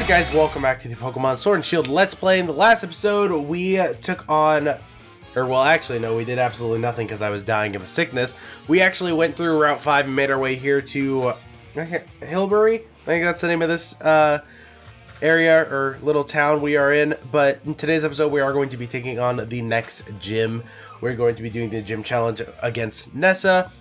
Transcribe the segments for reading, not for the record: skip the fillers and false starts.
up guys, welcome back to the Pokemon Sword and Shield Let's Play. In the last episode, we took on, or well actually no, we did absolutely nothing because I was dying of a sickness. We actually went through Route 5 and made our way here to Hillbury? I think that's the name of this area or little town we are in. But in today's episode, we are going to be taking on the next gym. We're going to be doing the gym challenge against Nessa.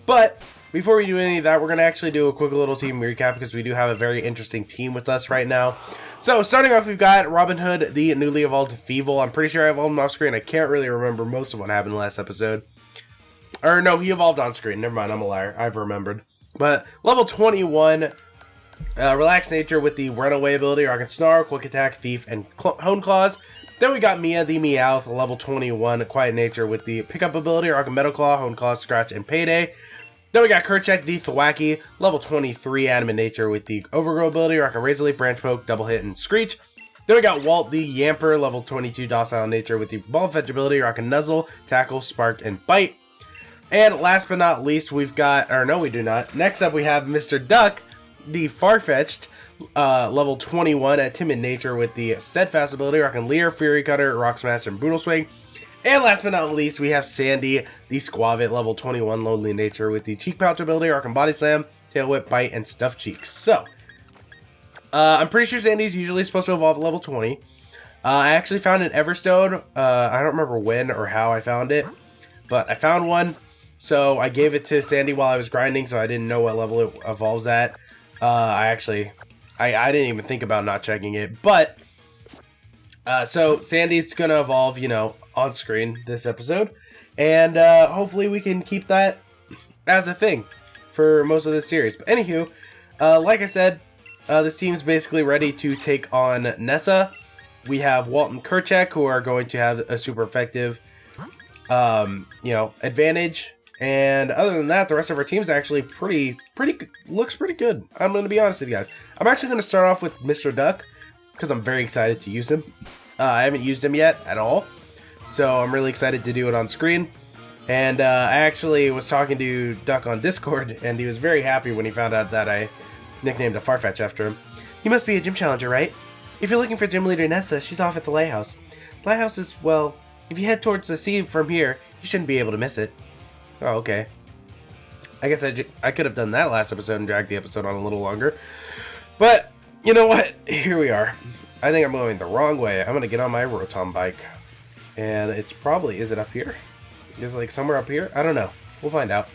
But before we do any of that, we're going to actually do a quick little team recap because we do have a very interesting team with us right now. So, starting off, we've got Robin Hood, the newly evolved Feeble. I'm pretty sure I evolved him off screen. I can't really remember most of what happened last episode. Or, no, he evolved on screen. Never mind, I'm a liar. I've remembered. But, level 21, Relaxed Nature with the Runaway ability, Rockin' Snarl, Quick Attack, Thief, and Hone Claws. Then we got Mia, the Meowth, level 21, Quiet Nature with the Pickup ability, Rockin' Metal Claw, Hone Claw, Scratch, and Payday. Then we got Kerchak, the Thwackey, level 23, Animate Nature with the Overgrow ability, Rockin' Razor Leaf, Branch Poke, Double Hit, and Screech. Then we got Walt, the Yamper, level 22, Docile Nature with the Ball Fetch ability, Rockin' Nuzzle, Tackle, Spark, and Bite. And last but not least, we've got, or no we do not, next up we have Mr. Duck, the Farfetch'd, level 21 at Timid Nature with the Steadfast ability, Rockin' Leer, Fury Cutter, Rock Smash, and Brutal Swing. And last but not least, we have Sandy, the Squavit, level 21 Lonely Nature with the Cheek Pouch ability, Rockin' Body Slam, Tail Whip, Bite, and Stuffed Cheeks. So, I'm pretty sure Sandy's usually supposed to evolve at level 20. I actually found an Everstone. I don't remember when or how I found it, but I found one. So, I gave it to Sandy while I was grinding, so I didn't know what level it evolves at. I didn't even think about not checking it, but, so Sandy's gonna evolve, you know, on screen this episode, and hopefully we can keep that as a thing for most of this series. But anywho, like I said, this team's basically ready to take on Nessa. We have Walt and Kerchak, who are going to have a super effective, you know, advantage. And other than that, the rest of our team's actually looks pretty good. I'm going to be honest with you guys. I'm actually going to start off with Mr. Duck because I'm very excited to use him. I haven't used him yet at all, so I'm really excited to do it on screen. And I actually was talking to Duck on Discord, and he was very happy when he found out that I nicknamed a Farfetch after him. You must be a gym challenger, right? If you're looking for gym leader Nessa, she's off at the lighthouse. The lighthouse is, well, if you head towards the sea from here, you shouldn't be able to miss it. Oh, okay. I guess I could have done that last episode and dragged the episode on a little longer. But, you know what? Here we are. I think I'm going the wrong way. I'm going to get on my Rotom bike. And it's probably, is it up here? Is it like somewhere up here? I don't know. We'll find out,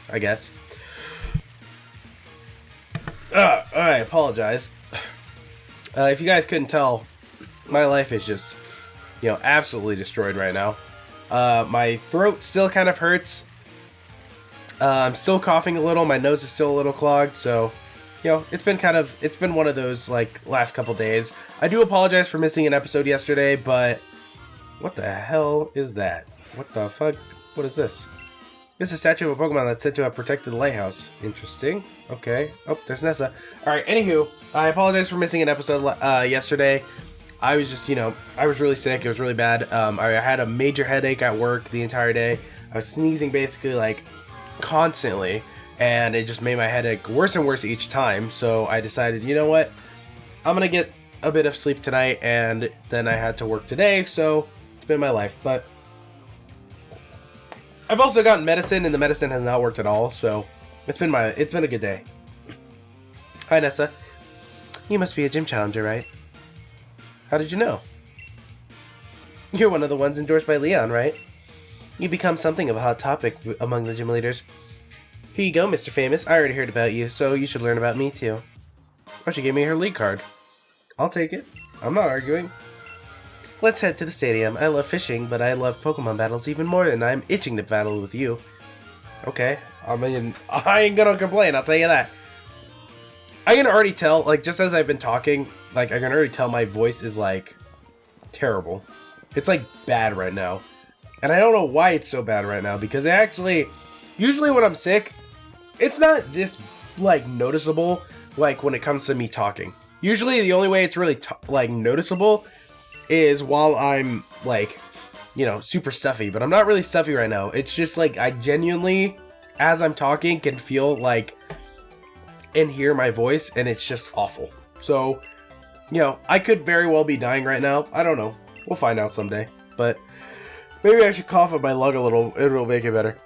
I guess. I apologize. If you guys couldn't tell, my life is just, you know, absolutely destroyed right now. My throat still kind of hurts. I'm still coughing a little. My nose is still a little clogged. So, you know, it's been one of those, like, last couple days. I do apologize for missing an episode yesterday, but what the hell is that? What the fuck? What is this? This is a statue of a Pokemon that's said to have protected the lighthouse. Interesting. Okay. Oh, there's Nessa. Alright, anywho, I apologize for missing an episode yesterday. I was just, you know, I was really sick. It was really bad. I had a major headache at work the entire day. I was sneezing basically, like, constantly, and it just made my headache worse and worse each time. So I decided, you know what? I'm gonna get a bit of sleep tonight, and then I had to work today, so it's been my life. But I've also gotten medicine, and the medicine has not worked at all, so it's been a good day. Hi, Nessa. You must be a gym challenger, right? How did you know? You're one of the ones endorsed by Leon, right? You become something of a hot topic among the gym leaders. Here you go, Mr. Famous. I already heard about you, so you should learn about me too. Oh, she gave me her league card. I'll take it. I'm not arguing. Let's head to the stadium. I love fishing, but I love Pokemon battles even more, and I'm itching to battle with you. Okay. I mean, I ain't gonna complain, I'll tell you that. I can already tell, like, just as I've been talking, like, I can already tell my voice is, like, terrible. It's, like, bad right now. And I don't know why it's so bad right now, because it actually, usually when I'm sick, it's not this, like, noticeable, like, when it comes to me talking. Usually the only way it's really, like, noticeable is while I'm, like, you know, super stuffy. But I'm not really stuffy right now. It's just, like, I genuinely, as I'm talking, can feel, like, and hear my voice, and it's just awful. So, you know, I could very well be dying right now. I don't know. We'll find out someday. But maybe I should cough up my lung a little. It'll make it better.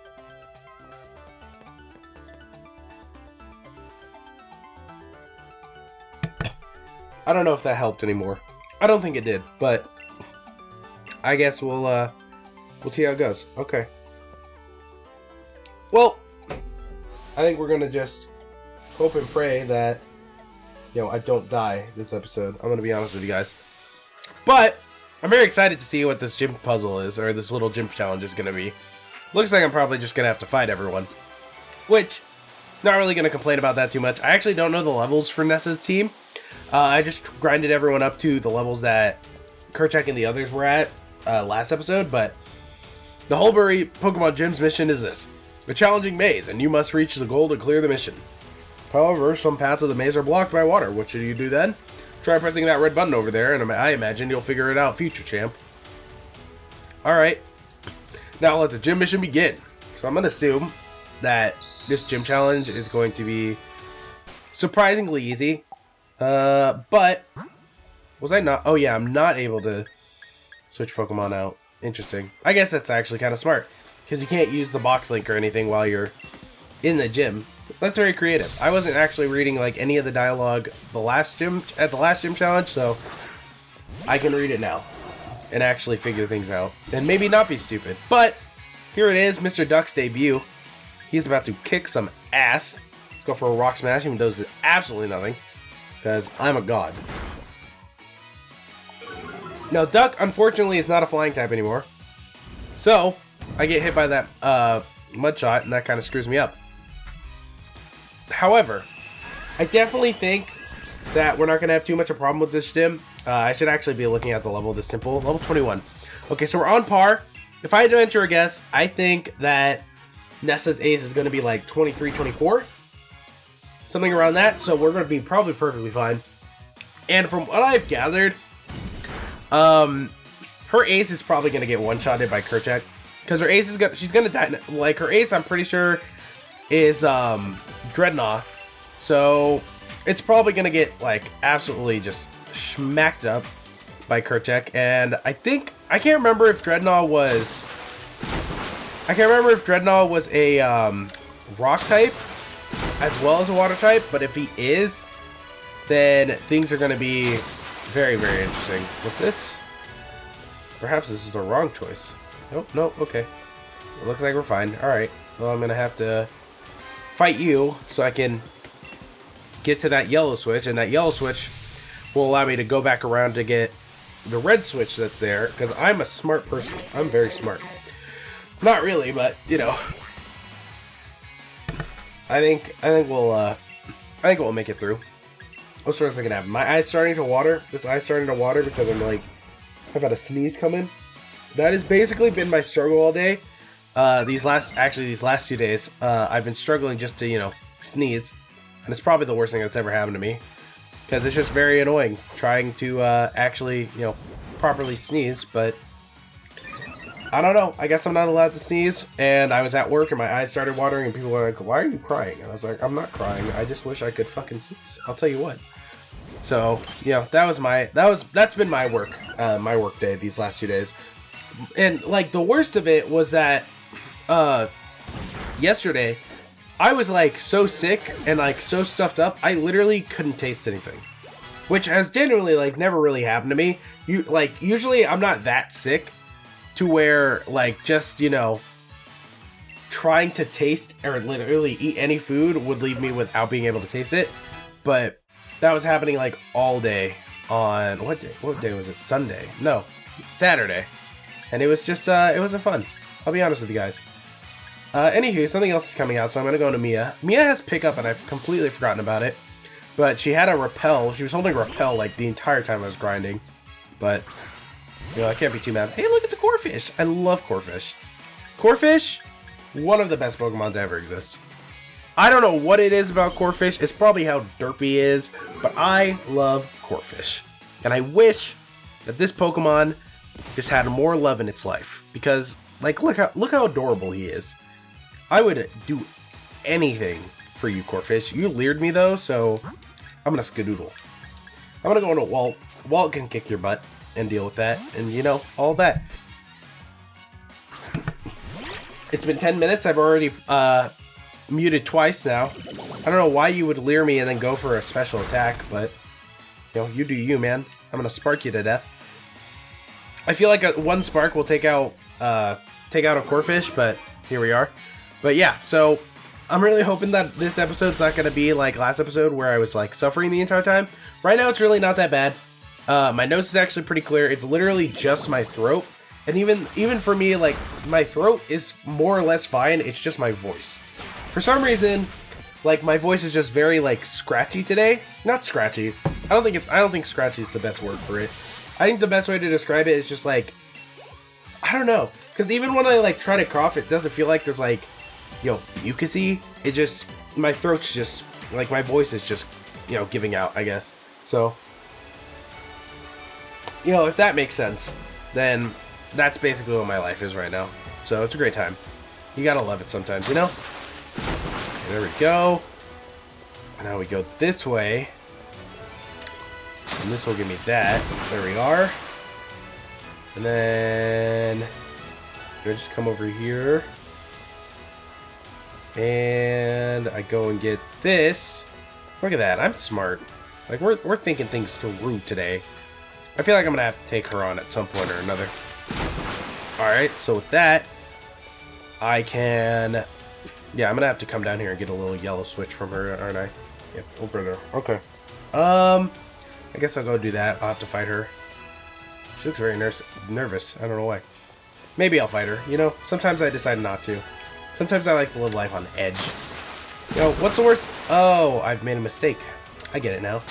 I don't know if that helped anymore. I don't think it did, but I guess we'll see how it goes. Okay. Well, I think we're gonna just hope and pray that, you know, I don't die this episode. I'm gonna be honest with you guys. But I'm very excited to see what this gym puzzle is, or this little gym challenge is gonna be. Looks like I'm probably just gonna have to fight everyone. Which, not really gonna complain about that too much. I actually don't know the levels for Nessa's team. I just grinded everyone up to the levels that Kerchak and the others were at last episode, but the Hulbury Pokemon Gym's mission is this. A challenging maze, and you must reach the goal to clear the mission. However, some paths of the maze are blocked by water. What should you do then? Try pressing that red button over there, and I imagine you'll figure it out, future champ. Alright. Now let the gym mission begin. So I'm going to assume that this gym challenge is going to be surprisingly easy. But was I not? Oh yeah, I'm not able to switch Pokemon out. Interesting. I guess that's actually kind of smart, because you can't use the box link or anything while you're in the gym. That's very creative. I wasn't actually reading like any of the dialogue at the last gym challenge, so I can read it now and actually figure things out and maybe not be stupid. But here it is, Mr. Duck's debut. He's about to kick some ass. Let's go for a rock smash, even though it's absolutely nothing, because I'm a god. Now, Duck, unfortunately, is not a flying type anymore. So, I get hit by that mud shot, and that kind of screws me up. However, I definitely think that we're not going to have too much of a problem with this gym. I should actually be looking at the level of this temple. Level 21. Okay, so we're on par. If I had to venture a guess, I think that Nessa's ace is going to be like 23, 24. Something around that, so we're going to be probably perfectly fine. And from what I've gathered, her ace is probably going to get one-shotted by Kerchak. Because her ace is going to, she's going to die. Like, her ace, I'm pretty sure, is, Dreadnought. So, it's probably going to get, like, absolutely just smacked up by Kerchak. And I think, I can't remember if Dreadnought was a, rock type as well as a water type. But if he is, then things are going to be very, very interesting. What's this? Perhaps this is the wrong choice. Nope, nope, okay. It looks like we're fine. Alright. Well, I'm gonna have to fight you so I can get to that yellow switch, and that yellow switch will allow me to go back around to get the red switch that's there, because I'm a smart person. I'm very smart. Not really, but, you know. I think we'll make it through. What's the worst that can happen? My eye's starting to water. This eye's starting to water because I'm like, I've had a sneeze come in. That has basically been my struggle all day. These last 2 days, I've been struggling just to, you know, sneeze. And it's probably the worst thing that's ever happened to me. Because it's just very annoying trying to actually, you know, properly sneeze. But I don't know. I guess I'm not allowed to sneeze. And I was at work and my eyes started watering and people were like, why are you crying? And I was like, I'm not crying. I just wish I could fucking sneeze. I'll tell you what. So, you know, that's been my work day these last 2 days. And, like, the worst of it was that, yesterday, I was, like, so sick and, like, so stuffed up, I literally couldn't taste anything. Which has genuinely, like, never really happened to me. Usually I'm not that sick to where, like, just, you know, trying to taste or literally eat any food would leave me without being able to taste it. But that was happening, like, all day on, what day was it? Sunday? No, Saturday. And it was just, it wasn't fun. I'll be honest with you guys. Anywho, something else is coming out, so I'm going to go to Mia. Mia has pickup, and I've completely forgotten about it. But she had a repel. She was holding repel, like, the entire time I was grinding. But, you know, I can't be too mad. Hey, look, it's a Corphish. I love Corphish. Corphish, one of the best Pokemon to ever exist. I don't know what it is about Corphish. It's probably how derpy he is. But I love Corphish. And I wish that this Pokemon just had more love in its life, because like look how adorable he is. I would do anything for you, Corphish. You leered me though, so I'm gonna skedoodle. I'm gonna go into Walt. Walt can kick your butt and deal with that, and you know, all that. It's been 10 minutes. I've already muted twice now. I don't know why you would leer me and then go for a special attack, but you know, you do you, man. I'm gonna spark you to death. I feel like one spark will take out a Corphish, but here we are. But yeah, so I'm really hoping that this episode's not gonna be like last episode where I was like suffering the entire time. Right now, it's really not that bad. My nose is actually pretty clear. It's literally just my throat. And even for me, like, my throat is more or less fine. It's just my voice. For some reason, like, my voice is just very, like, scratchy today. Not scratchy. I don't think scratchy is the best word for it. I think the best way to describe it is just, like, I don't know. Because even when I, like, try to cough, it doesn't feel like there's, like, you know, mucusy. It just, my throat's just, like, my voice is just, you know, giving out, I guess. So, you know, if that makes sense, then that's basically what my life is right now. So it's a great time. You gotta love it sometimes, you know? Okay, there we go. Now we go this way. And this will give me that. There we are. And then I just come over here. And I go and get this. Look at that. I'm smart. Like, we're thinking things through today. I feel like I'm gonna have to take her on at some point or another. Alright, so with that, I can... Yeah, I'm gonna have to come down here and get a little yellow switch from her, aren't I? Yep, over there. Okay. I guess I'll go do that. I'll have to fight her. She looks very nervous. I don't know why. Maybe I'll fight her, you know? Sometimes I decide not to. Sometimes I like to live life on edge. Yo, what's the worst? Oh, I've made a mistake. I get it now.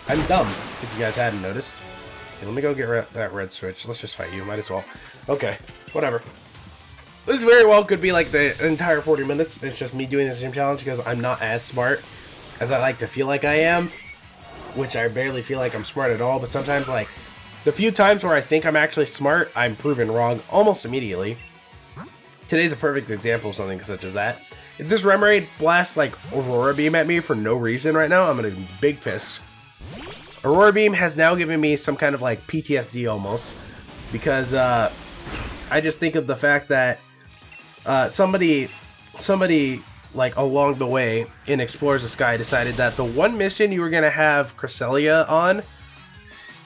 I'm dumb, if you guys hadn't noticed. Okay, let me go get that red switch. Let's just fight you. Might as well. Okay, whatever. This very well could be like the entire 40 minutes. It's just me doing this gym challenge because I'm not as smart as I like to feel like I am. Which I barely feel like I'm smart at all. But sometimes, like, the few times where I think I'm actually smart, I'm proven wrong almost immediately. Today's a perfect example of something such as that. If this Remoraid blasts, like, Aurora Beam at me for no reason right now, I'm gonna be big pissed. Aurora Beam has now given me some kind of, like, PTSD almost. Because, I just think of the fact that, somebody, like, along the way in Explores the Sky decided that the one mission you were gonna have Cresselia on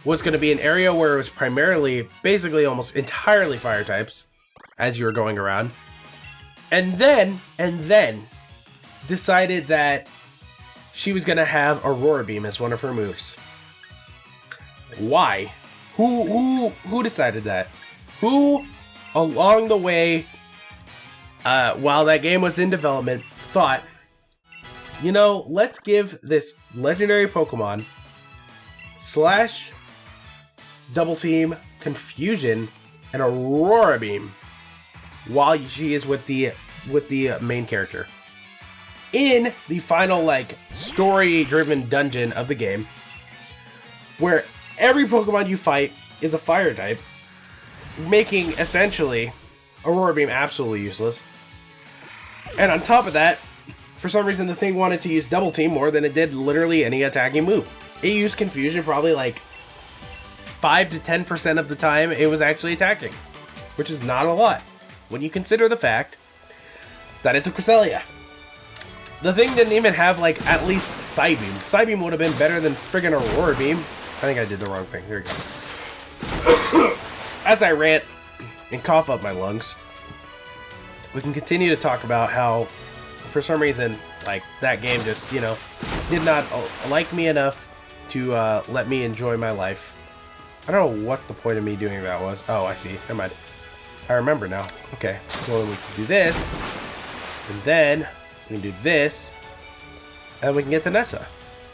was gonna be an area where it was primarily, basically almost entirely fire types as you were going around. And then decided that she was gonna have Aurora Beam as one of her moves. Why? Who decided that? Who, along the way, while that game was in development, thought, you know, let's give this legendary Pokemon / Double Team, Confusion, and Aurora Beam while she is with the main character in the final, like, story-driven dungeon of the game, where every Pokemon you fight is a fire type, making essentially Aurora Beam absolutely useless. And on top of that, for some reason the thing wanted to use Double Team more than it did literally any attacking move. It used Confusion probably like 5 to 10% of the time it was actually attacking, which is not a lot when you consider the fact that it's a Cresselia. The thing didn't even have, like, at least Psybeam. Psybeam would have been better than friggin' Aurora Beam. I think I did the wrong thing. Here we go. As I rant and cough up my lungs, we can continue to talk about how, for some reason, like, that game just, you know, did not like me enough to let me enjoy my life. I don't know what the point of me doing that was. Oh, I see. Never mind. I remember now. Okay. Well, we can do this. And then we can do this. And we can get to Nessa.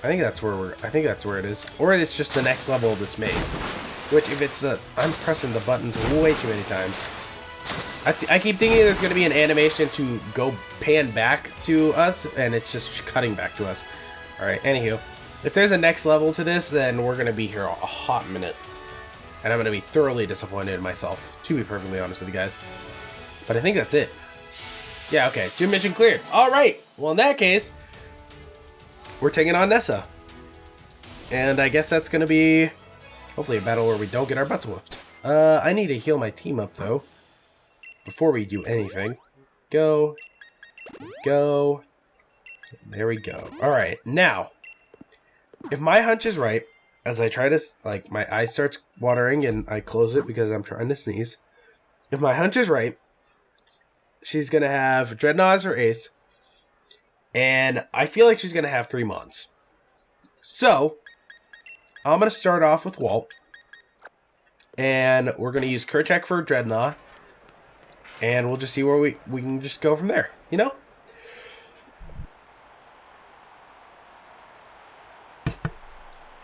I think that's where it is. Or it's just the next level of this maze. Which, if it's I'm pressing the buttons way too many times. I keep thinking there's going to be an animation to go pan back to us, and it's just cutting back to us. Alright, anywho. If there's a next level to this, then we're going to be here a hot minute. And I'm going to be thoroughly disappointed in myself, to be perfectly honest with you guys. But I think that's it. Yeah, okay. Gym mission cleared. Alright. Well, in that case, we're taking on Nessa. And I guess that's going to be, hopefully, a battle where we don't get our butts whooped. I need to heal my team up, though, before we do anything. Go. Go. There we go. Alright, now, if my hunch is right, as I try to, like, my eye starts watering and I close it because I'm trying to sneeze. If my hunch is right, she's going to have Dreadnought as her ace, and I feel like she's going to have 3 Mons. So, I'm going to start off with Walt, and we're going to use Kurtek for Dreadnought, and we'll just see where we can just go from there, you know?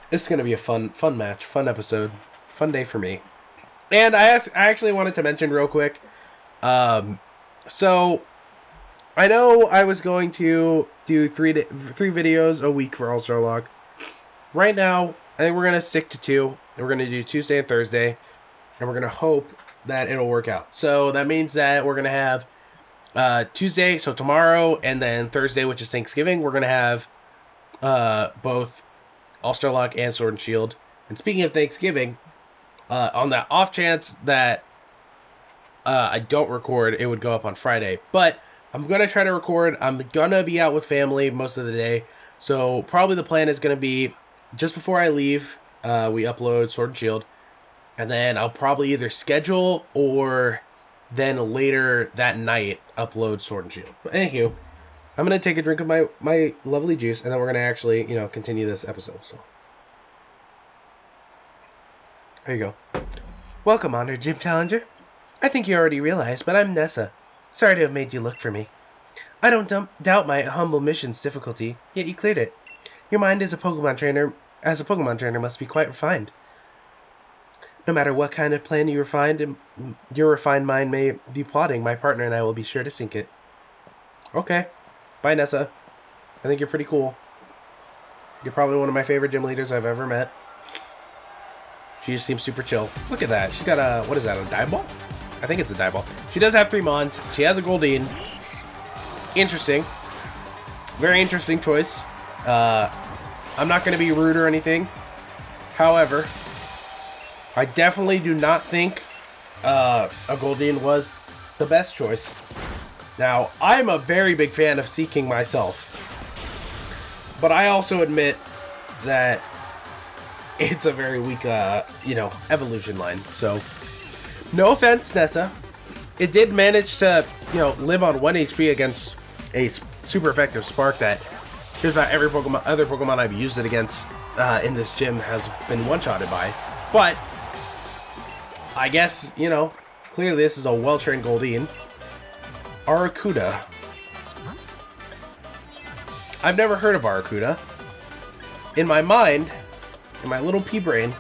This is going to be a fun match, fun episode, fun day for me. And I actually wanted to mention real quick, so I know I was going to do three videos a week for All-Star Log. Right now, I think we're going to stick to 2. We're going to do Tuesday and Thursday, and we're going to hope that it'll work out. So that means that we're going to have Tuesday, so tomorrow, and then Thursday, which is Thanksgiving, we're going to have both All-Star Log and Sword and Shield. And speaking of Thanksgiving, on that off chance that I don't record, it would go up on Friday. But I'm going to try to record. I'm going to be out with family most of the day. So probably the plan is going to be just before I leave, we upload Sword and Shield. And then I'll probably either schedule or then later that night upload Sword and Shield. But anywho, I'm going to take a drink of my lovely juice, and then we're going to actually, you know, continue this episode. So there you go. Welcome, Honored Gym Challenger. I think you already realized, but I'm Nessa. Sorry to have made you look for me. I don't doubt my humble mission's difficulty, yet you cleared it. Your mind as a Pokemon trainer must be quite refined. No matter what kind of plan your refined mind may be plotting, my partner and I will be sure to sink it. Okay. Bye, Nessa. I think you're pretty cool. You're probably one of my favorite gym leaders I've ever met. She just seems super chill. Look at that. She's got a, what is that, a dive ball? I think it's a dive ball. She does have 3 Mons. She has a Goldeen. Interesting. Very interesting choice. I'm not going to be rude or anything. However, I definitely do not think a Goldeen was the best choice. Now, I'm a very big fan of Seeking myself. But I also admit that it's a very weak, evolution line. So, no offense, Nessa. It did manage to, live on 1 HP against a super effective Spark that just about every other Pokemon I've used it against in this gym has been one-shotted by. But, I guess, clearly this is a well-trained Goldeen. Arrokuda. I've never heard of Arrokuda. In my mind, in my little pea brain,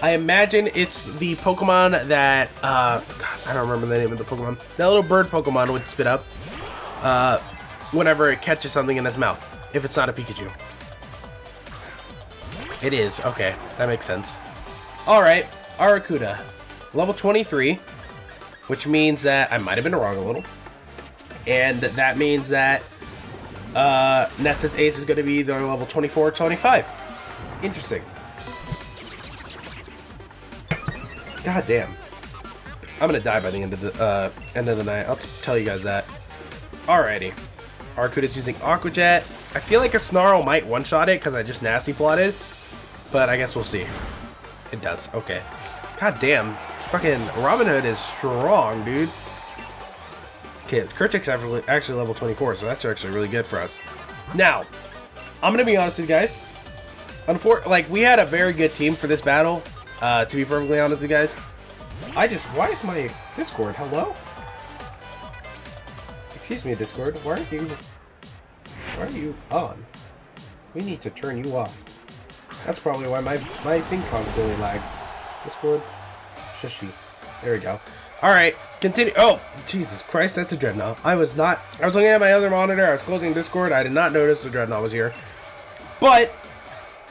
I imagine it's the Pokemon that, God, I don't remember the name of the Pokemon. That little bird Pokemon would spit up whenever it catches something in its mouth. If it's not a Pikachu. It is. Okay, that makes sense. Alright, Arrokuda. Level 23, which means that I might have been wrong a little. And that means that Nessa's ace is going to be either level 24 or 25. Interesting. God damn. I'm going to die by the end of the night. I'll tell you guys that. Alrighty. Arrokuda's using Aqua Jet. I feel like a Snarl might one-shot it because I just nasty plotted. But I guess we'll see. It does. Okay. God damn. Fucking Robin Hood is strong, dude. Okay, Kurtek's actually level 24, so that's actually really good for us. Now, I'm going to be honest with you guys. We had a very good team for this battle, to be perfectly honest with you guys. Why is my Discord? Hello? Excuse me, Discord. Why are you on? We need to turn you off. That's probably why my thing constantly lags. Discord. Shushy. There we go. Alright, continue. Oh, Jesus Christ, that's a Dreadnought. I was looking at my other monitor. I was closing Discord. I did not notice the Dreadnought was here. But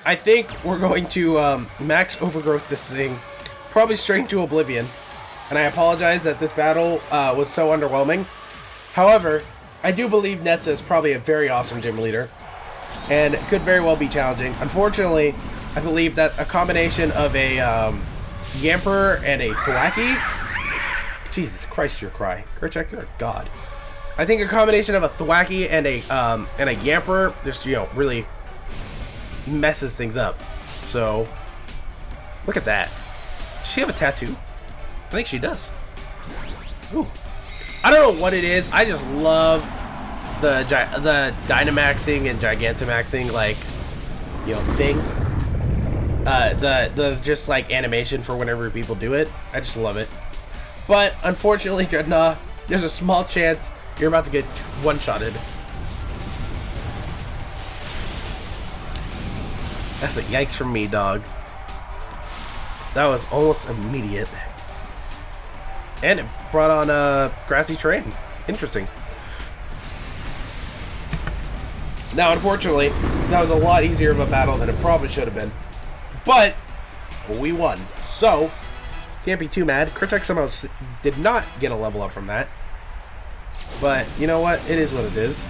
I think we're going to max overgrowth this thing. Probably straight to oblivion. And I apologize that this battle was so underwhelming. However, I do believe Nessa is probably a very awesome gym leader. And could very well be challenging. Unfortunately, I believe that a combination of a Yamper and a Thwacky. Jesus Christ, your cry. Kerchak, you're a god. I think a combination of a Thwacky and a Yamper just, you know, really messes things up. So, look at that. Does she have a tattoo? I think she does. Ooh. I don't know what it is. I just love the Dynamaxing and Gigantamaxing, like, you know, thing. The just like animation for whenever people do it. I just love it. But unfortunately, Dreadnought, there's a small chance you're about to get one-shotted. That's a yikes from me, dog. That was almost immediate. And it brought on grassy terrain. Interesting. Now, unfortunately, that was a lot easier of a battle than it probably should have been. But we won. So, can't be too mad. Kerchak somehow did not get a level up from that. But, you know what? It is what it is.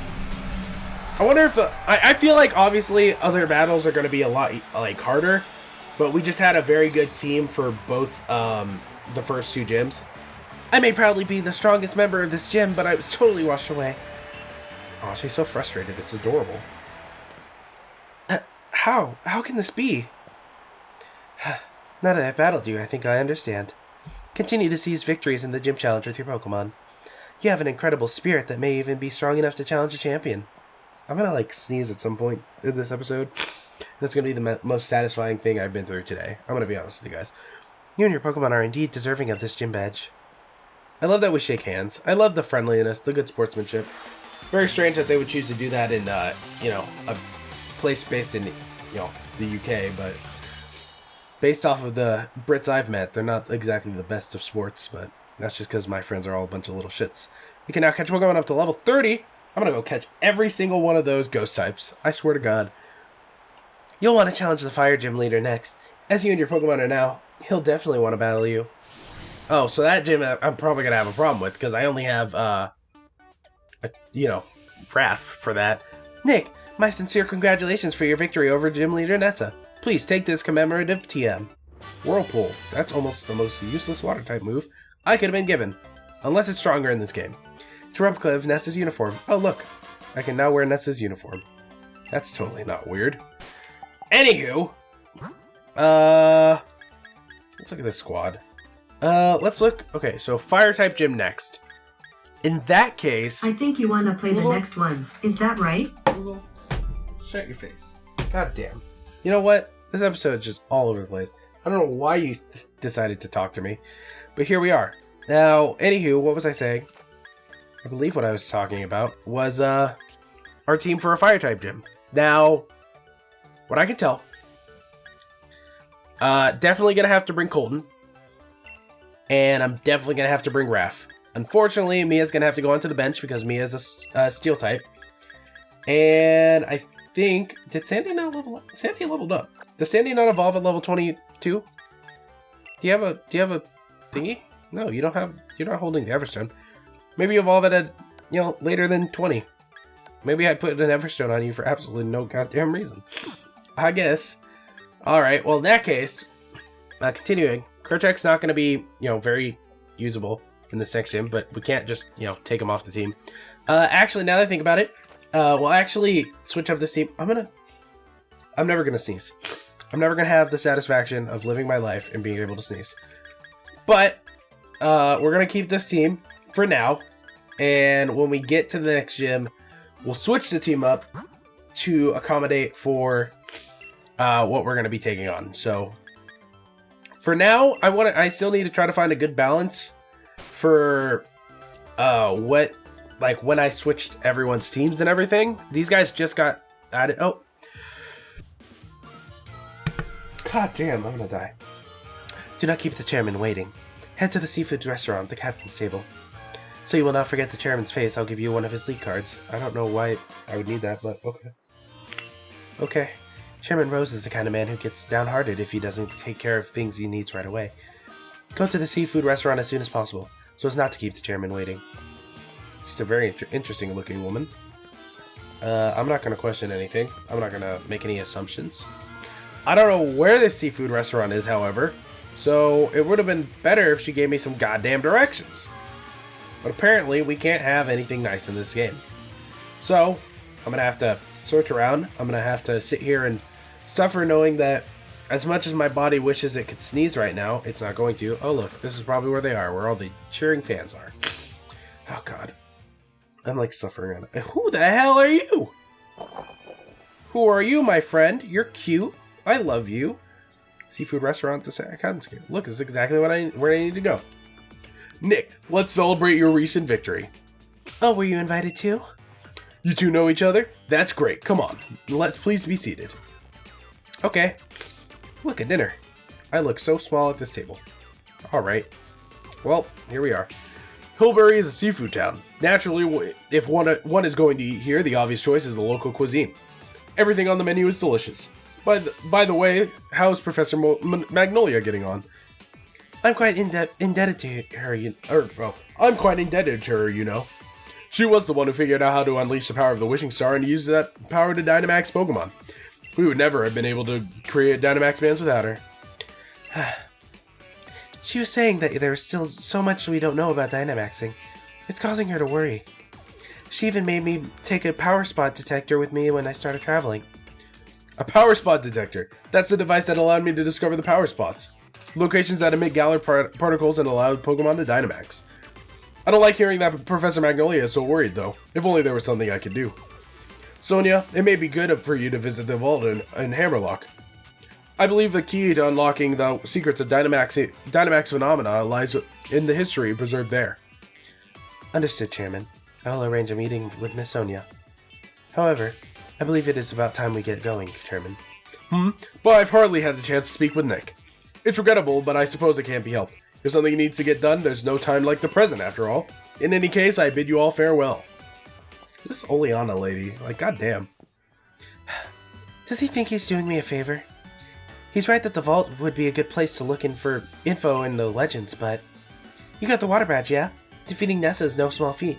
I wonder if... I feel like, obviously, other battles are going to be a lot, like, harder. But we just had a very good team for both the first two gyms. I may probably be the strongest member of this gym, but I was totally washed away. Oh, she's so frustrated. It's adorable. How? How can this be? Now that I've battled you, I think I understand. Continue to seize victories in the gym challenge with your Pokemon. You have an incredible spirit that may even be strong enough to challenge a champion. I'm gonna, like, sneeze at some point in this episode. That's gonna be the most satisfying thing I've been through today. I'm gonna be honest with you guys. You and your Pokemon are indeed deserving of this gym badge. I love that we shake hands. I love the friendliness, the good sportsmanship. Very strange that they would choose to do that in, you know, a place based in, you know, the UK, but based off of the Brits I've met, they're not exactly the best of sports, but that's just because my friends are all a bunch of little shits. We can now catch Pokemon up to level 30. I'm going to go catch every single one of those ghost types. I swear to God. You'll want to challenge the fire gym leader next. As you and your Pokemon are now, he'll definitely want to battle you. Oh, so that gym I'm probably going to have a problem with, because I only have, you know, Wrath for that. Nick, my sincere congratulations for your victory over gym leader Nessa. Please take this commemorative TM. Whirlpool. That's almost the most useless water type move I could have been given. Unless it's stronger in this game. It's a replica of Nessa's uniform. Oh, look. I can now wear Nessa's uniform. That's totally not weird. Anywho. Let's look at this squad. Let's look. Okay, so fire type gym next. In that case... I think you want to play the next one. Is that right? Google, shut your face. God damn. You know what? This episode is just all over the place. I don't know why you decided to talk to me. But here we are. Now, anywho, what was I saying? I believe what I was talking about was, our team for a fire type gym. Now, what I can tell, definitely gonna have to bring Colton. And I'm definitely gonna have to bring Raph. Unfortunately, Mia's gonna have to go onto the bench because Mia's a steel type. And I think, did Sandy not level up? Sandy leveled up. Does Sandy not evolve at level 22? Do you have a thingy? No, you don't have, you're not holding the Everstone. Maybe you evolve it at, you know, later than 20. Maybe I put an Everstone on you for absolutely no goddamn reason. I guess. Alright, well in that case, continuing, Kerchak's not going to be, you know, very usable in this next gym, but we can't just, you know, take him off the team. Actually, now that I think about it, we'll actually switch up this team. I'm never going to sneeze. I'm never going to have the satisfaction of living my life and being able to sneeze. But, we're going to keep this team for now. And when we get to the next gym, we'll switch the team up to accommodate for what we're going to be taking on. So, for now, I still need to try to find a good balance for when I switched everyone's teams and everything. These guys just got added. Oh. God damn, I'm gonna die. Do not keep the chairman waiting. Head to the seafood restaurant, the captain's table. So you will not forget the chairman's face. I'll give you one of his lead cards. I don't know why I would need that, but okay. Okay. Chairman Rose is the kind of man who gets downhearted if he doesn't take care of things he needs right away. Go to the seafood restaurant as soon as possible, so as not to keep the chairman waiting. She's a very interesting looking woman. I'm not going to question anything. I'm not going to make any assumptions. I don't know where this seafood restaurant is, however, so it would have been better if she gave me some goddamn directions. But apparently, we can't have anything nice in this game. So, I'm going to have to search around. I'm going to have to sit here and suffer knowing that as much as my body wishes it could sneeze right now, it's not going to. Oh, look, this is probably where they are, where all the cheering fans are. Oh, God. I'm, like, suffering on it. Who the hell are you? Who are you, my friend? You're cute. I love you. Seafood restaurant, this Cotton. Look, this is exactly where I need to go. Nick, let's celebrate your recent victory. Oh, were you invited too? You two know each other? That's great. Come on. Let's please be seated. Okay. Look, at dinner. I look so small at this table. Alright. Well, here we are. Hillbury is a seafood town. Naturally, if one is going to eat here, the obvious choice is the local cuisine. Everything on the menu is delicious. By the way, how's Professor Magnolia getting on? I'm quite indebted to her, I'm quite indebted to her, you know. She was the one who figured out how to unleash the power of the Wishing Star and use that power to Dynamax Pokemon. We would never have been able to create Dynamax bands without her. She was saying that there's still so much we don't know about Dynamaxing. It's causing her to worry. She even made me take a power spot detector with me when I started traveling. A power spot detector. That's the device that allowed me to discover the power spots. Locations that emit Galar particles and allowed Pokemon to Dynamax. I don't like hearing that Professor Magnolia is so worried, though. If only there was something I could do. Sonia, it may be good for you to visit the vault in Hammerlock. I believe the key to unlocking the secrets of Dynamax phenomena lies in the history preserved there. Understood, Chairman. I'll arrange a meeting with Miss Sonia. However, I believe it is about time we get going, Chairman. But I've hardly had the chance to speak with Nick. It's regrettable, but I suppose it can't be helped. If something needs to get done, there's no time like the present, after all. In any case, I bid you all farewell. This Oleana lady, like, goddamn. Does he think he's doing me a favor? He's right that the vault would be a good place to look in for info in the legends, but... You got the water badge, yeah? Defeating Nessa is no small feat.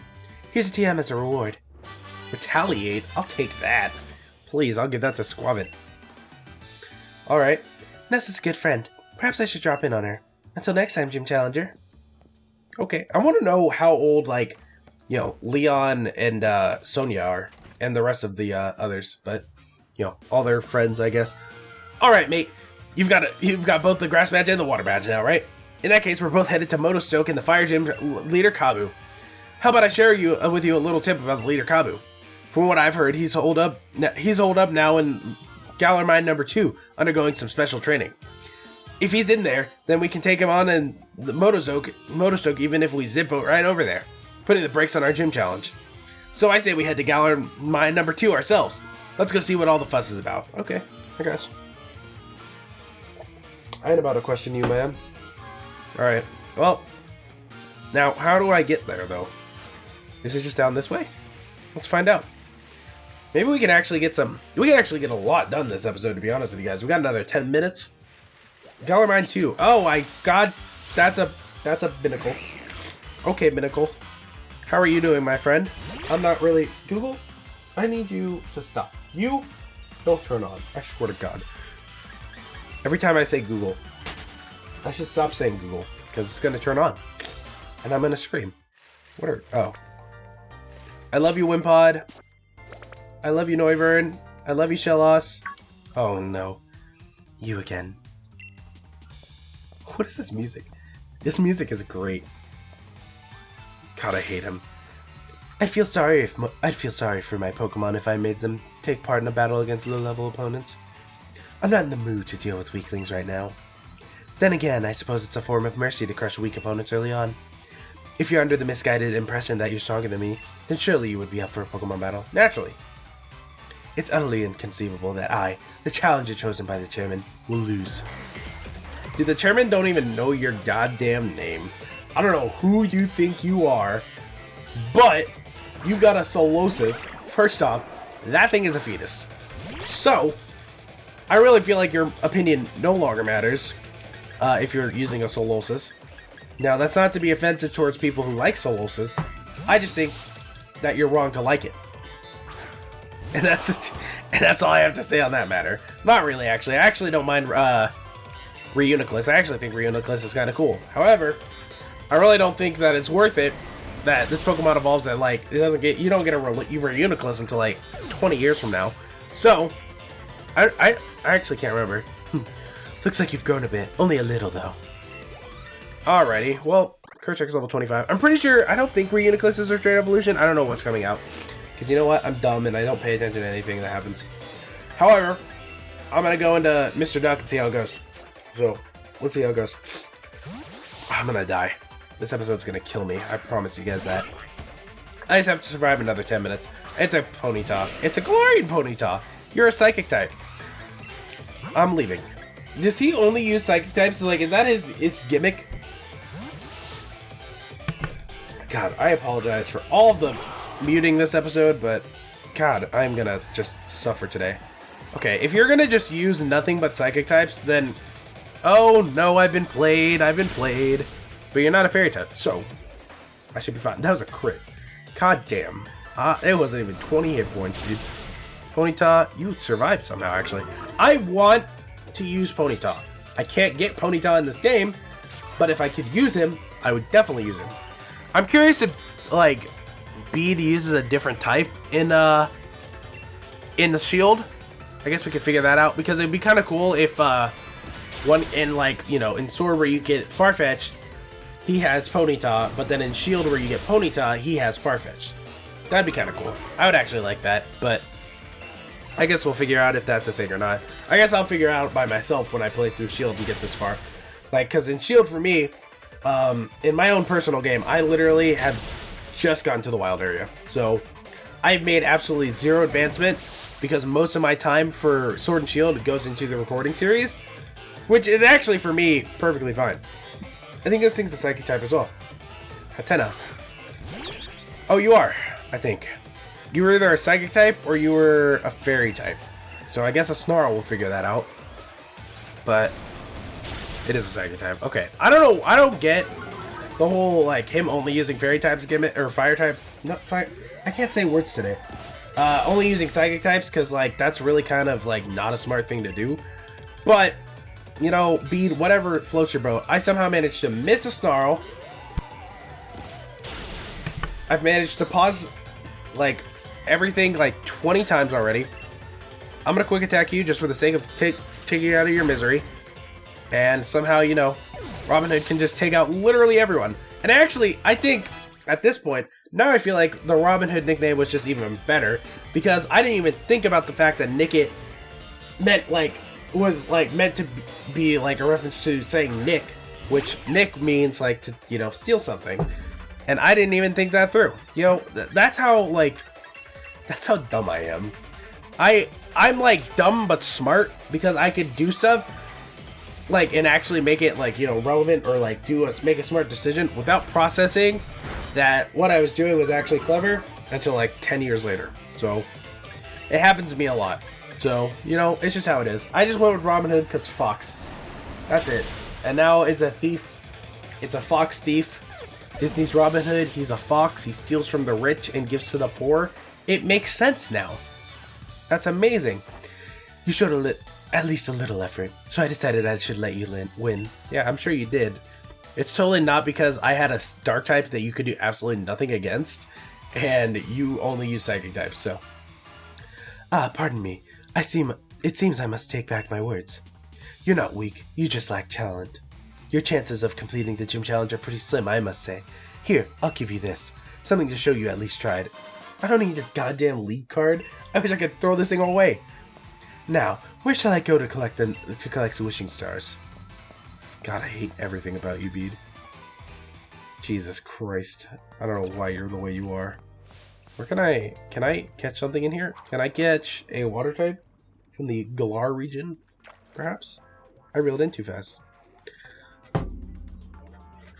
Here's a TM as a reward. Retaliate? I'll take that. Please, I'll give that to Squavit. Alright. Nessa's a good friend. Perhaps I should drop in on her. Until next time, Gym Challenger. Okay, I want to know how old, like, you know, Leon and Sonia are, and the rest of the others, but, you know, all their friends, I guess. Alright, mate, you've got both the grass badge and the water badge now, right? In that case, we're both headed to Motostoke and the fire gym leader Kabu. How about I share with you a little tip about the leader Kabu? From what I've heard, he's holed up now in Galar Mine number 2, undergoing some special training. If he's in there, then we can take him on in the Motostoke even if we zip boat right over there, putting the brakes on our gym challenge. So I say we head to Galar Mine number 2 ourselves. Let's go see what all the fuss is about. Okay, I guess. I ain't about to question you, man. Alright, well, now how do I get there, though? Is it just down this way? Let's find out. Maybe we can actually get a lot done this episode, to be honest with you guys. We got another 10 minutes. Galar Mine 2. Oh my god, that's a Binnacle. Okay, Binnacle. How are you doing, my friend? I'm not really... Google, I need you to stop. You don't turn on. I swear to God. Every time I say Google, I should stop saying Google, because it's going to turn on. And I'm going to scream. What are... Oh. I love you, Wimpod. I love you, Noivern. I love you, Shellos. Oh, no. You again. What is this music? This music is great. God, I hate him. I'd feel sorry for my Pokemon if I made them take part in a battle against low-level opponents. I'm not in the mood to deal with weaklings right now. Then again, I suppose it's a form of mercy to crush weak opponents early on. If you're under the misguided impression that you're stronger than me, then surely you would be up for a Pokemon battle, naturally. It's utterly inconceivable that I, the challenger chosen by the chairman, will lose. Dude, the chairman don't even know your goddamn name. I don't know who you think you are, but you got a Solosis. First off, that thing is a fetus. So, I really feel like your opinion no longer matters if you're using a Solosis. Now, that's not to be offensive towards people who like Soloses. I just think that you're wrong to like it. And that's all I have to say on that matter. Not really, actually. I actually don't mind Reuniclus. I actually think Reuniclus is kind of cool. However, I really don't think that it's worth it that this Pokemon evolves at, like, you don't get a Reuniclus until, like, 20 years from now. So, I actually can't remember. Looks like you've grown a bit. Only a little, though. Alrighty, well, Kerchak's level 25. I'm pretty sure, I don't think Reuniclus is a straight evolution. I don't know what's coming out. Because you know what? I'm dumb and I don't pay attention to anything that happens. However, I'm going to go into Mr. Duck and see how it goes. So, let's see how it goes. I'm going to die. This episode's going to kill me. I promise you guys that. I just have to survive another 10 minutes. It's a Ponyta. It's a Galarian Ponyta. You're a Psychic type. I'm leaving. Does he only use Psychic types? Like, is that his gimmick? God, I apologize for all of the muting this episode, but God, I'm gonna just suffer today. Okay, if you're gonna just use nothing but Psychic types, then... Oh no, I've been played. But you're not a Fairy type, so I should be fine. That was a crit. God damn. It wasn't even 20 hit points, dude. Ponyta, you survived somehow, actually. I want to use Ponyta. I can't get Ponyta in this game, but if I could use him, I would definitely use him. I'm curious if, like, Bead uses a different type in the Shield. I guess we could figure that out, because it'd be kind of cool if, one in, like, you know, in Sword where you get Farfetch'd, he has Ponyta, but then in Shield where you get Ponyta, he has Farfetch'd. That'd be kind of cool. I would actually like that, but I guess we'll figure out if that's a thing or not. I guess I'll figure out by myself when I play through Shield and get this far. Like, because in Shield for me, in my own personal game, I literally have just gotten to the wild area. So, I've made absolutely zero advancement because most of my time for Sword and Shield goes into the recording series, which is actually, for me, perfectly fine. I think this thing's a Psychic type as well. Hatena. Oh, you are, I think. You were either a Psychic type or you were a Fairy type. So I guess a Snarl will figure that out. But it is a Psychic type. Okay. I don't know. I don't get the whole, like, him only using Fairy types gimmick, or Fire type. Not Fire. I can't say words today. Only using Psychic types because, like, that's really kind of, like, not a smart thing to do. But, you know, Bead, whatever floats your boat. I somehow managed to miss a Snarl. I've managed to pause, like, everything like 20 times already. I'm gonna quick attack you just for the sake of taking you out of your misery. And somehow, you know, Robin Hood can just take out literally everyone. And actually, I think at this point, now I feel like the Robin Hood nickname was just even better, because I didn't even think about the fact that Nickit meant, like, was like meant to be like a reference to saying Nick, which Nick means like to, you know, steal something. And I didn't even think that through. You know, that's how, like, that's how dumb I am. I'm like dumb but smart, because I could do stuff like and actually make it, like, you know, relevant, or like make a smart decision without processing that what I was doing was actually clever until like 10 years later. So it happens to me a lot. So, you know, it's just how it is. I just went with Robin Hood because Fox. That's it. And now it's a thief. It's a fox thief. Disney's Robin Hood. He's a fox. He steals from the rich and gives to the poor. It makes sense now. That's amazing. You showed at least a little effort, so I decided I should let you win. Yeah, I'm sure you did. It's totally not because I had a dark type that you could do absolutely nothing against, and you only use Psychic types, so. Pardon me. It seems I must take back my words. You're not weak, you just lack talent. Your chances of completing the gym challenge are pretty slim, I must say. Here, I'll give you this. Something to show you at least tried. I don't need your goddamn league card. I wish I could throw this thing away. Now, where shall I go to collect the wishing stars? God, I hate everything about you, Bede. Jesus Christ. I don't know why you're the way you are. Where can I catch something in here? Can I catch a water type from the Galar region, perhaps? I reeled in too fast.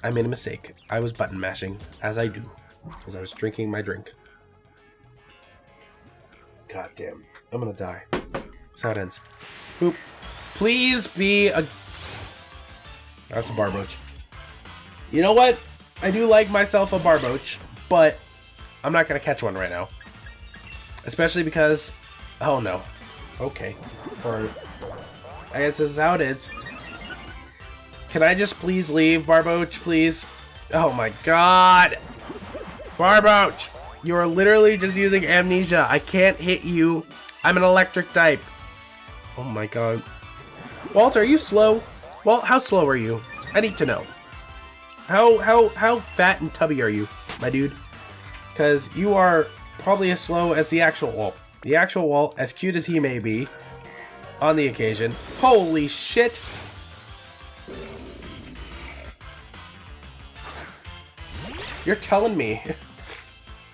I made a mistake. I was button mashing, as I do, as I was drinking my drink. God damn. I'm gonna die. That's how it ends. Boop. Please be a... That's a Barboach. You know what? I do like myself a Barboach, but I'm not gonna catch one right now. Especially because Oh no. Okay. Or I guess this is how it is. Can I just please leave, Barboach, please? Oh my god! Barboach! You are literally just using amnesia. I can't hit you. I'm an electric type. Oh my god. Walt, are you slow? Walt, how slow are you? I need to know. How fat and tubby are you, my dude? Because you are probably as slow as the actual Walt. The actual Walt, as cute as he may be, on the occasion. Holy shit! You're telling me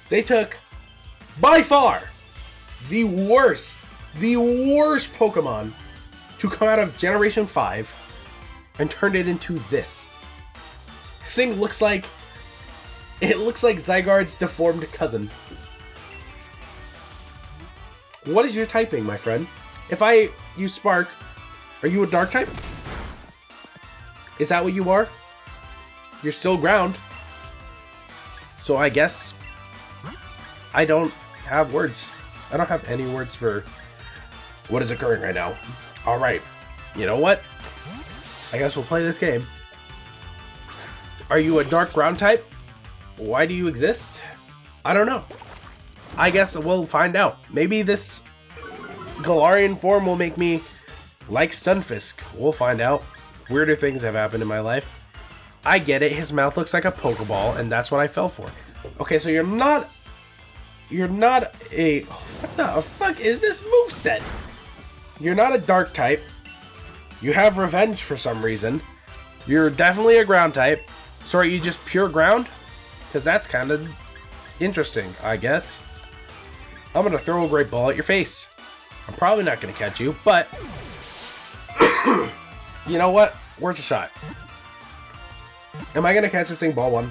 they took, by far, the worst Pokemon to come out of Generation 5 and turned it into this. This thing looks like, it looks like Zygarde's deformed cousin. What is your typing, my friend? If I use Spark, are you a Dark type? Is that what you are? You're still Ground. So I guess I don't have words. I don't have any words for what is occurring right now. Alright, you know what? I guess we'll play this game. Are you a Dark Ground type? Why do you exist? I don't know. I guess we'll find out. Maybe this Galarian form will make me like Stunfisk. We'll find out. Weirder things have happened in my life. I get it. His mouth looks like a Pokeball, and that's what I fell for. Okay, so you're not a... What the fuck is this moveset? You're not a Dark type. You have Revenge for some reason. You're definitely a Ground type. So are you just pure Ground? Because that's kind of interesting, I guess. I'm going to throw a Great Ball at your face. I'm probably not going to catch you, but... you know what? Worth a shot. Am I going to catch this thing ball 1?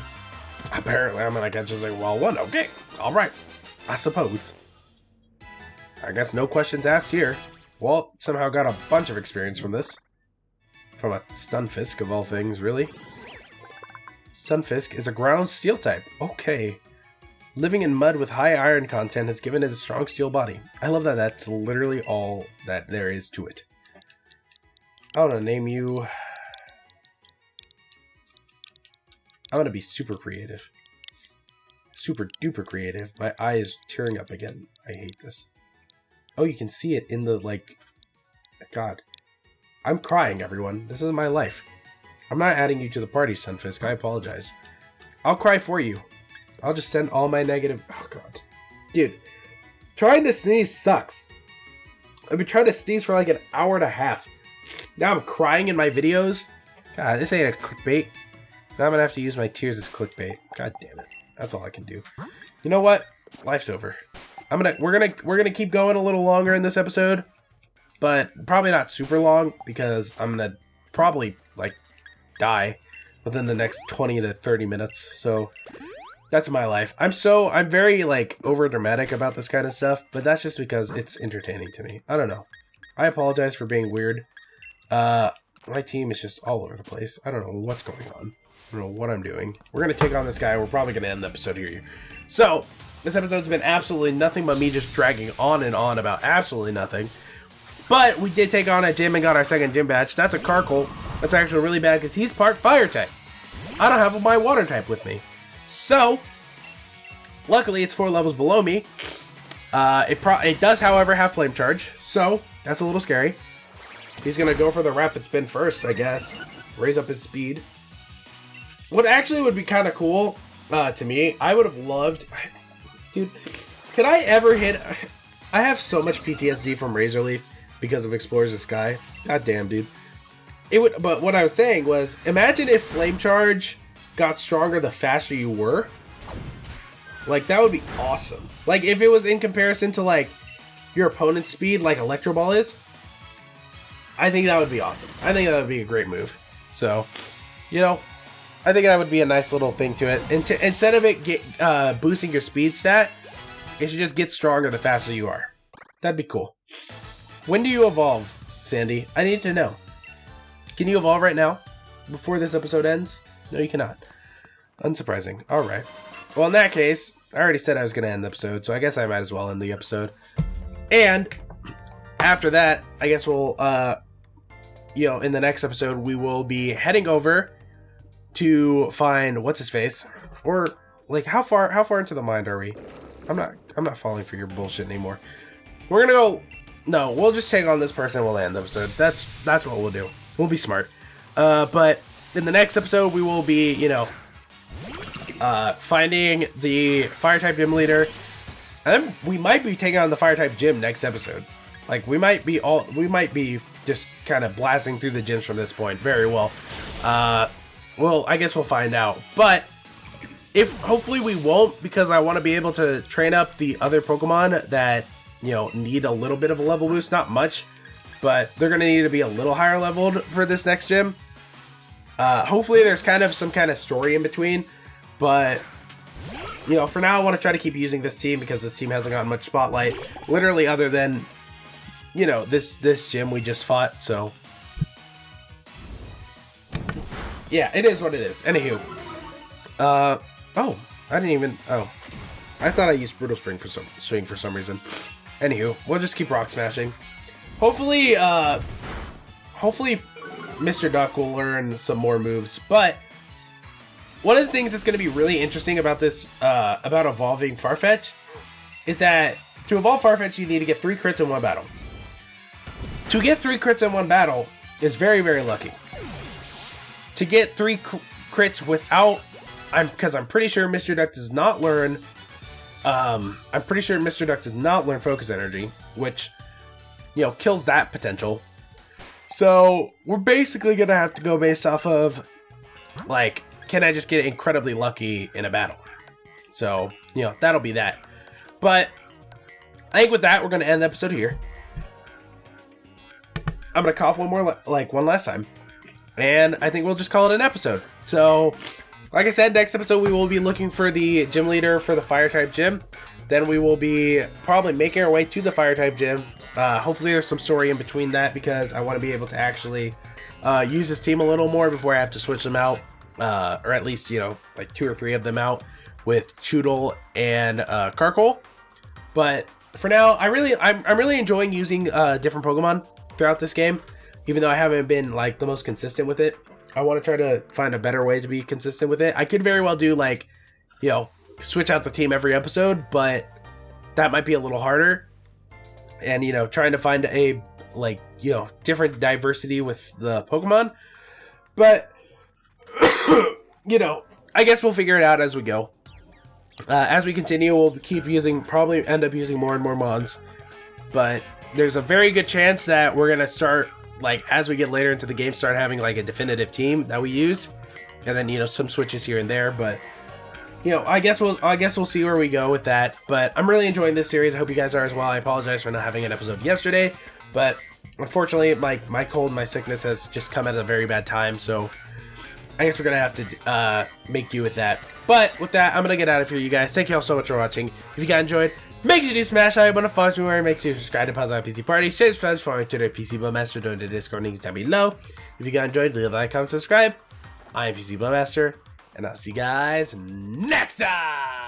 Apparently I'm going to catch this thing ball 1. Okay. Alright. I suppose. I guess no questions asked here. Walt somehow got a bunch of experience from this. From a Stunfisk of all things, really. Stunfisk is a ground steel type. Okay. Living in mud with high iron content has given it a strong steel body. I love that that's literally all that there is to it. I want to name you... I'm going to be super creative. Super duper creative. My eye is tearing up again. I hate this. Oh, you can see it in the, like... God. I'm crying, everyone. This is my life. I'm not adding you to the party, Sunfisk. I apologize. I'll cry for you. I'll just send all my negative... Oh, God. Dude. Trying to sneeze sucks. I've been trying to sneeze for like an hour and a half. Now I'm crying in my videos. God, this ain't a clickbait. Now I'm gonna have to use my tears as clickbait. God damn it. That's all I can do. You know what? Life's over. We're gonna keep going a little longer in this episode, but probably not super long because I'm gonna probably like die within the next 20 to 30 minutes. So that's my life. I'm very like over dramatic about this kind of stuff, but that's just because it's entertaining to me. I don't know. I apologize for being weird. My team is just all over the place. I don't know what's going on. I don't know what I'm doing. We're going to take on this guy. We're probably going to end the episode here. So, this episode's been absolutely nothing but me just dragging on and on about absolutely nothing. But we did take on a gym and got our second gym badge. That's a Carkol. That's actually really bad because he's part fire type. I don't have my water type with me. So, luckily it's 4 levels below me. It does, however, have flame charge. So, that's a little scary. He's going to go for the rapid spin first, I guess. Raise up his speed. What actually would be kind of cool to me, I would have loved... Dude, could I ever hit... I have so much PTSD from Razor Leaf because of Explorers of Sky. God damn, dude. But what I was saying was, imagine if Flame Charge got stronger the faster you were. Like, that would be awesome. Like, if it was in comparison to, like, your opponent's speed, like Electro Ball is. I think that would be awesome. I think that would be a great move. So, you know, I think that would be a nice little thing to it. And instead of it boosting your speed stat, it should just get stronger the faster you are. That'd be cool. When do you evolve, Sandy? I need to know. Can you evolve right now? Before this episode ends? No, you cannot. Unsurprising. Alright. Well, in that case, I already said I was going to end the episode, so I guess I might as well end the episode. And after that, I guess we'll, you know, in the next episode, we will be heading over to find what's his face, or like how far into the mind are we? I'm not falling for your bullshit anymore. We're gonna go. No, we'll just take on this person and we'll end the episode. That's what we'll do. We'll be smart. But in the next episode, we will be, you know, finding the fire type gym leader, and then we might be taking on the fire type gym next episode. Like we might be just kind of blasting through the gyms from this point. Very well. Well, I guess we'll find out. But hopefully we won't, because I want to be able to train up the other Pokemon that, you know, need a little bit of a level boost. Not much, but they're going to need to be a little higher leveled for this next gym. Hopefully there's kind of some kind of story in between, but you know, for now I want to try to keep using this team because this team hasn't gotten much spotlight, literally, other than, you know, this gym we just fought. So yeah, it is what it is. Anywho, oh, I didn't even, oh, I thought I used Brutal Swing for some reason. Anywho, we'll just keep rock smashing. Hopefully Mr. Duck will learn some more moves. But one of the things that's going to be really interesting about this, about evolving Farfetch, is that to evolve Farfetch, you need to get 3 crits in one battle. To get 3 crits in one battle is very, very lucky. To get 3 crits without, because I'm pretty sure Mr. Duck does not learn, Focus Energy, which, you know, kills that potential. So we're basically gonna have to go based off of, like, can I just get incredibly lucky in a battle? So, you know, that'll be that. But I think with that, we're gonna end the episode here. I'm gonna cough one last time, and I think we'll just call it an episode. So, like I said, next episode we will be looking for the gym leader for the fire type gym. Then we will be probably making our way to the fire type gym. Hopefully there's some story in between that, because I want to be able to actually use this team a little more before I have to switch them out, or at least, you know, like 2 or 3 of them out with Choodle and Carkol. But for now, I'm really enjoying using different Pokemon throughout this game, even though I haven't been like the most consistent with it. I want to try to find a better way to be consistent with it. I could very well do, like, you know, switch out the team every episode, but that might be a little harder. And, you know, trying to find a, like, you know, different diversity with the Pokemon. But, you know, I guess we'll figure it out as we go. As we continue, we'll probably end up using more and more Mons. But there's a very good chance that we're going to start, like, as we get later into the game, start having, like, a definitive team that we use. And then, you know, some switches here and there, but, you know, I guess we'll see where we go with that. But I'm really enjoying this series. I hope you guys are as well. I apologize for not having an episode yesterday, but unfortunately, my cold and my sickness has just come at a very bad time. So I guess we're gonna have to make do with that. But with that, I'm gonna get out of here, you guys. Thank you all so much for watching. If you guys enjoyed, make sure to smash that like button, follow me where, make sure you subscribe to Pause on PC Party, share, friends, follow me to Twitter, PCBloodMaster, join the Discord links down below. If you guys enjoyed, leave a like, comment, subscribe. I am PCBloodMaster, and I'll see you guys next time!